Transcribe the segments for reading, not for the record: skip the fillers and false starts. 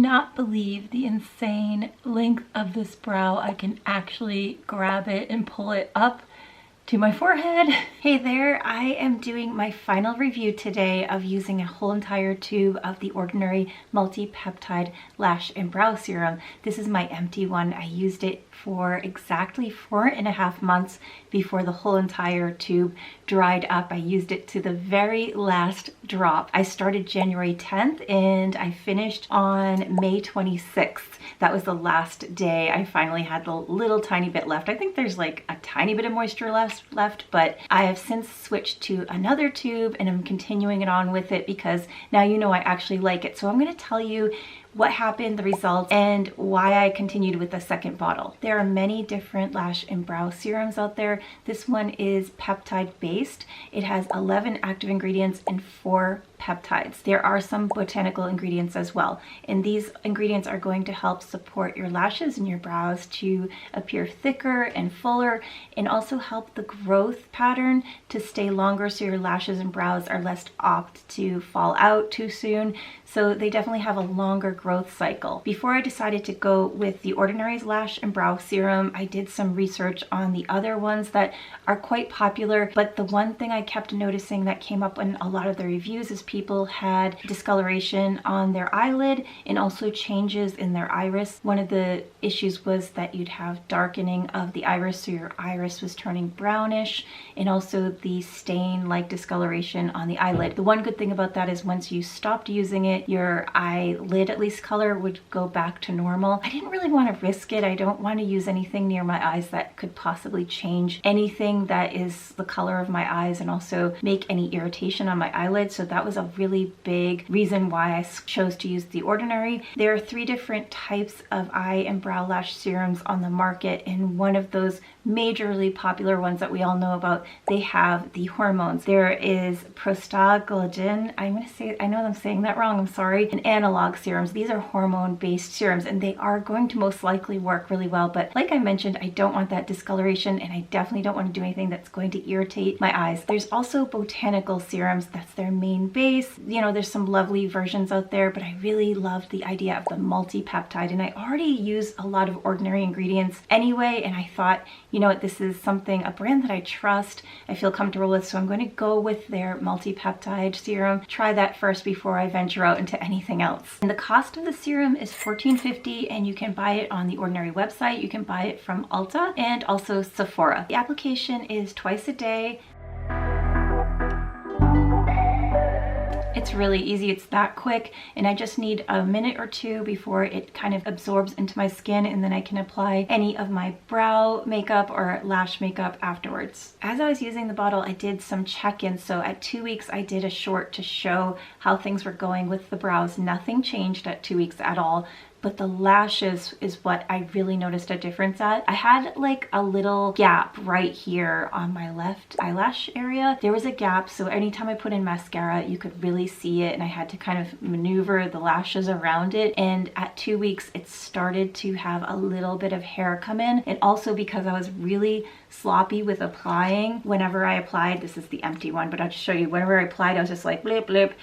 cannot believe the insane length of this brow. I can actually grab it and pull it up to my forehead. Hey there, I am doing my final review today of using a whole entire tube of the Ordinary multi-peptide lash and brow serum. This is my empty one. I used it for exactly 4.5 months before the whole entire tube dried up. I used it to the very last drop. I started January 10th and I finished on May 26th. That was the last day. I finally had the little tiny bit left. I think there's like a tiny bit of moisture left, but I have since switched to another tube and I'm continuing it on with it because now you know I actually like it. So I'm going to tell you what happened, the results, and why I continued with the second bottle. There are many different lash and brow serums out there. This one is peptide based. It has 11 active ingredients and 4 peptides. There are some botanical ingredients as well, and these ingredients are going to help support your lashes and your brows to appear thicker and fuller, and also help the growth pattern to stay longer so your lashes and brows are less apt to fall out too soon. So they definitely have a longer growth cycle. Before I decided to go with the Ordinary Lash and Brow Serum, I did some research on the other ones that are quite popular, but the one thing I kept noticing that came up in a lot of the reviews is people had discoloration on their eyelid and also changes in their iris. One of the issues was that you'd have darkening of the iris, so your iris was turning brownish, and also the stain-like discoloration on the eyelid. The one good thing about that is once you stopped using it, your eyelid at least color would go back to normal. I didn't really want to risk it. I don't want to use anything near my eyes that could possibly change anything that is the color of my eyes and also make any irritation on my eyelid. So that was a really big reason why I chose to use the Ordinary. There are 3 different types of eye and brow lash serums on the market, and one of those majorly popular ones that we all know about, they have the hormones. There is prostaglandin, I know I'm saying that wrong, I'm sorry, and analog serums. These are hormone-based serums and they are going to most likely work really well, but like I mentioned, I don't want that discoloration and I definitely don't want to do anything that's going to irritate my eyes. There's also botanical serums, that's their main base. You know, there's some lovely versions out there, but I really love the idea of the multi-peptide, and I already use a lot of Ordinary ingredients anyway, and I thought, you know what, this is a brand that I trust, I feel comfortable with, so I'm going to go with their multi-peptide serum. Try that first before I venture out into anything else. And the cost of the serum is $14.50, and you can buy it on the Ordinary website. You can buy it from Ulta and also Sephora. The application is twice a day. It's really easy, it's that quick, and I just need a minute or 2 before it kind of absorbs into my skin, and then I can apply any of my brow makeup or lash makeup afterwards. As I was using the bottle, I did some check-ins. So at 2 weeks, I did a short to show how things were going with the brows. Nothing changed at 2 weeks at all. But the lashes is what I really noticed a difference at. I had like a little gap right here on my left eyelash area. There was a gap, so anytime I put in mascara, you could really see it, and I had to kind of maneuver the lashes around it. And at 2 weeks, it started to have a little bit of hair come in. And also because I was really sloppy with applying, whenever I applied, this is the empty one, but I'll just show you, whenever I applied, I was just like blip, blip.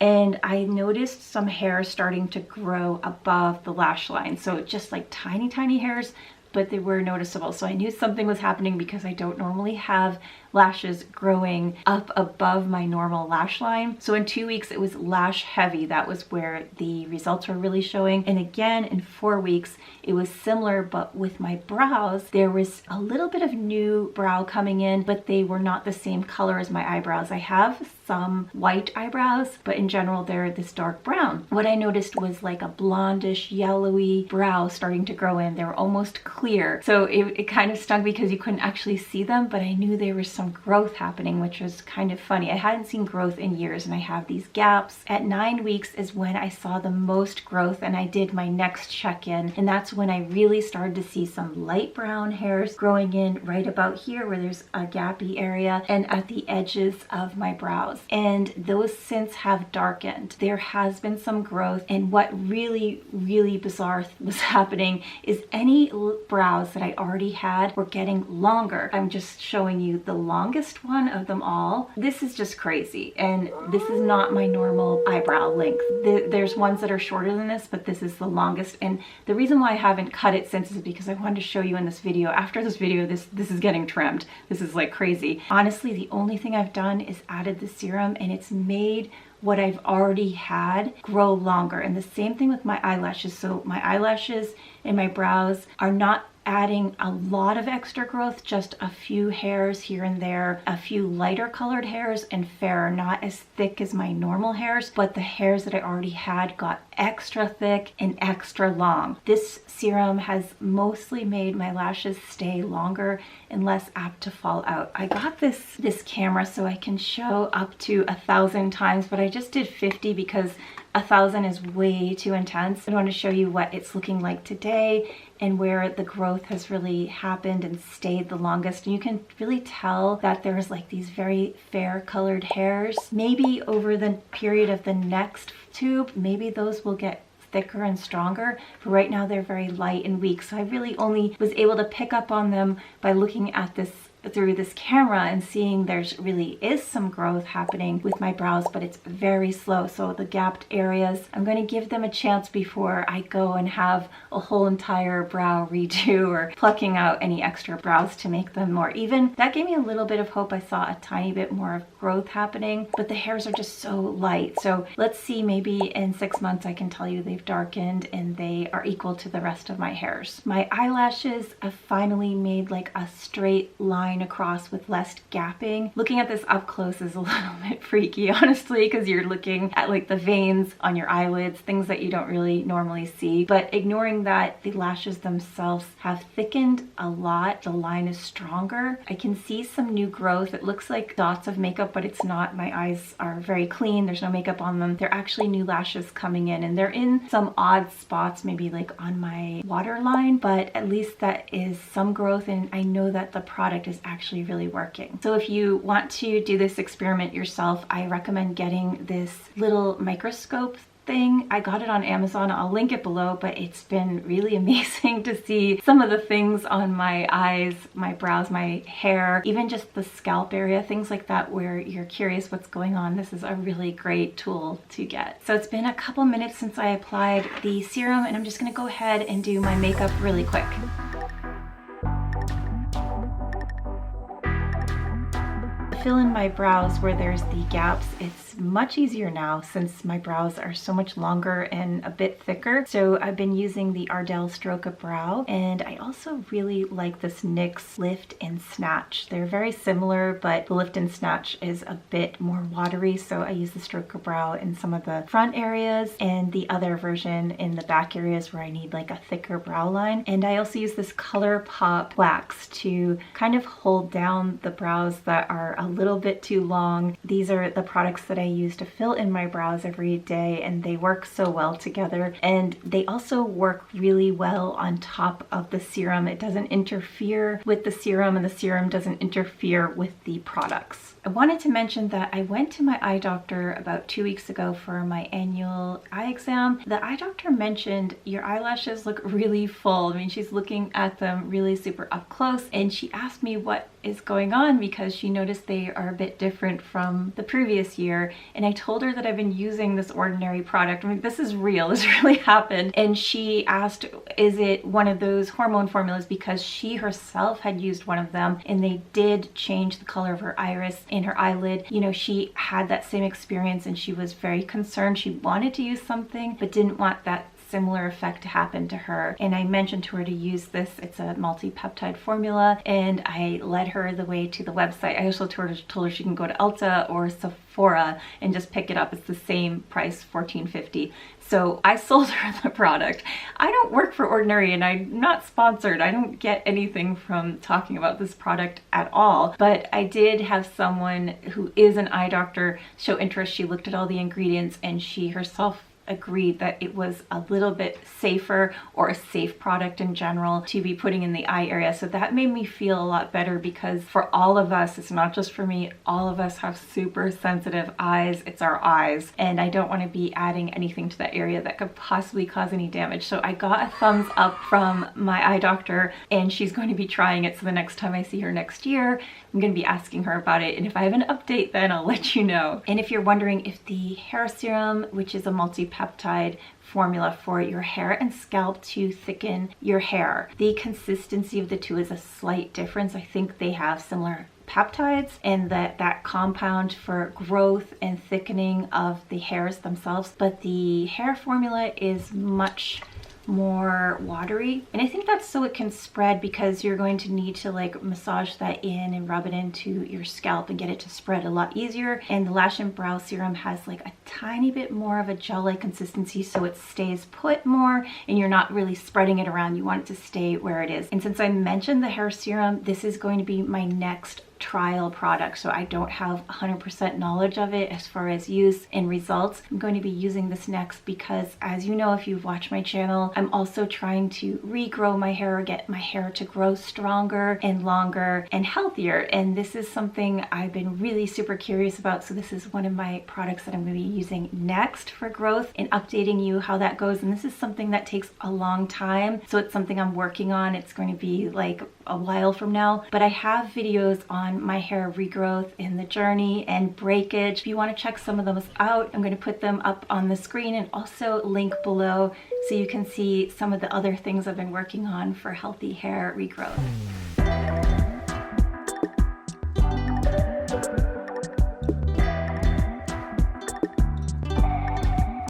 And I noticed some hair starting to grow above the lash line. So just like tiny, tiny hairs, but they were noticeable. So I knew something was happening because I don't normally have lashes growing up above my normal lash line. So in 2 weeks, it was lash heavy. That was where the results were really showing. And again, in 4 weeks, it was similar, but with my brows, there was a little bit of new brow coming in, but they were not the same color as my eyebrows. I have some white eyebrows, but in general, they're this dark brown. What I noticed was like a blondish, yellowy brow starting to grow in. They were almost clear. So it kind of stung because you couldn't actually see them, but I knew there was some growth happening, which was kind of funny. I hadn't seen growth in years, and I have these gaps. At 9 weeks is when I saw the most growth, and I did my next check-in, and that's when I really started to see some light brown hairs growing in right about here where there's a gappy area and at the edges of my brows. And those since have darkened. There has been some growth, and what really, really bizarre was happening is any brows that I already had were getting longer. I'm just showing you the longest one of them all. This is just crazy, and this is not my normal eyebrow length. There's ones that are shorter than this, but this is the longest, and the reason why I haven't cut it since is because I wanted to show you in this video. After this video, this is getting trimmed. This is like crazy. Honestly, the only thing I've done is added the serum, and it's made what I've already had grow longer. And the same thing with my eyelashes. So my eyelashes and my brows are not adding a lot of extra growth, just a few hairs here and there, a few lighter colored hairs and fairer, not as thick as my normal hairs, but the hairs that I already had got extra thick and extra long. This serum has mostly made my lashes stay longer and less apt to fall out. I got this camera so I can show up to 1,000 times, but I just did 50 because 1,000 is way too intense. I want to show you what it's looking like today and where the growth has really happened and stayed the longest. And you can really tell that there's like these very fair colored hairs. Maybe over the period of the next tube, maybe those will get thicker and stronger, but right now they're very light and weak. So I really only was able to pick up on them by looking at this through this camera and seeing there's really is some growth happening with my brows, but it's very slow. So the gapped areas, I'm going to give them a chance before I go and have a whole entire brow redo or plucking out any extra brows to make them more even. That gave me a little bit of hope. I saw a tiny bit more of growth happening, but the hairs are just so light. So let's see, maybe in 6 months I can tell you they've darkened and they are equal to the rest of my hairs. My eyelashes have finally made like a straight line across with less gapping. Looking at this up close is a little bit freaky, honestly, because you're looking at like the veins on your eyelids, things that you don't really normally see. But ignoring that, the lashes themselves have thickened a lot. The line is stronger. I can see some new growth. It looks like dots of makeup, but it's not. My eyes are very clean. There's no makeup on them. They're actually new lashes coming in, and they're in some odd spots, maybe like on my waterline, but at least that is some growth, and I know that the product is actually really working. So if you want to do this experiment yourself, I recommend getting this little microscope thing. I got it on Amazon. I'll link it below, but it's been really amazing to see some of the things on my eyes, my brows, my hair, even just the scalp area, things like that where you're curious what's going on. This is a really great tool to get. So it's been a couple minutes since I applied the serum, and I'm just going to go ahead and do my makeup really quick. Fill in my brows where there's the gaps. It's much easier now since my brows are so much longer and a bit thicker. So I've been using the Ardell Stroke a Brow, and I also really like this NYX Lift and Snatch. They're very similar, but the Lift and Snatch is a bit more watery, so I use the Stroke a Brow in some of the front areas and the other version in the back areas where I need like a thicker brow line. And I also use this ColourPop wax to kind of hold down the brows that are a little bit too long. These are the products that I use to fill in my brows every day, and they work so well together, and they also work really well on top of the serum. It doesn't interfere with the serum, and the serum doesn't interfere with the products. I wanted to mention that I went to my eye doctor about 2 weeks ago for my annual eye exam. The eye doctor mentioned your eyelashes look really full. I mean, she's looking at them really super up close, and she asked me what is going on because she noticed they are a bit different from the previous year. And I told her that I've been using this Ordinary product. I mean, this is real, this really happened. And she asked, is it one of those hormone formulas, because she herself had used one of them and they did change the color of her iris in her eyelid. You know, she had that same experience and she was very concerned. She wanted to use something but didn't want that similar effect to happen to her. And I mentioned to her to use this. It's a multi-peptide formula, and I led her the way to the website. I also told her she can go to Ulta or Sephora and just pick it up. It's the same price, $14.50. So I sold her the product. I don't work for Ordinary and I'm not sponsored. I don't get anything from talking about this product at all. But I did have someone who is an eye doctor show interest. She looked at all the ingredients and she herself agreed that it was a little bit safer, or a safe product in general, to be putting in the eye area. So that made me feel a lot better, because for all of us, it's not just for me, all of us have super sensitive eyes. It's our eyes, and I don't want to be adding anything to that area that could possibly cause any damage. So I got a thumbs up from my eye doctor, and she's going to be trying it. So the next time I see her next year, I'm going to be asking her about it, and if I have an update, then I'll let you know. And if you're wondering if the hair serum, which is a multi-peptide formula for your hair and scalp to thicken your hair, the consistency of the two is a slight difference. I think they have similar peptides, and that compound for growth and thickening of the hairs themselves, but the hair formula is much more watery, and I think that's so it can spread, because you're going to need to like massage that in and rub it into your scalp and get it to spread a lot easier. And the Lash and Brow Serum has like a tiny bit more of a gel-like consistency, so it stays put more and you're not really spreading it around. You want it to stay where it is. And since I mentioned the hair serum, this is going to be my next trial product, so I don't have 100% knowledge of it as far as use and results. I'm going to be using this next because, as you know, if you've watched my channel, I'm also trying to regrow my hair, get my hair to grow stronger and longer and healthier, and this is something I've been really super curious about. So this is one of my products that I'm going to be using next for growth, and updating you how that goes. And this is something that takes a long time, so it's something I'm working on. It's going to be like a while from now, but I have videos on my hair regrowth and the journey and breakage. If you want to check some of those out, I'm going to put them up on the screen and also link below so you can see some of the other things I've been working on for healthy hair regrowth.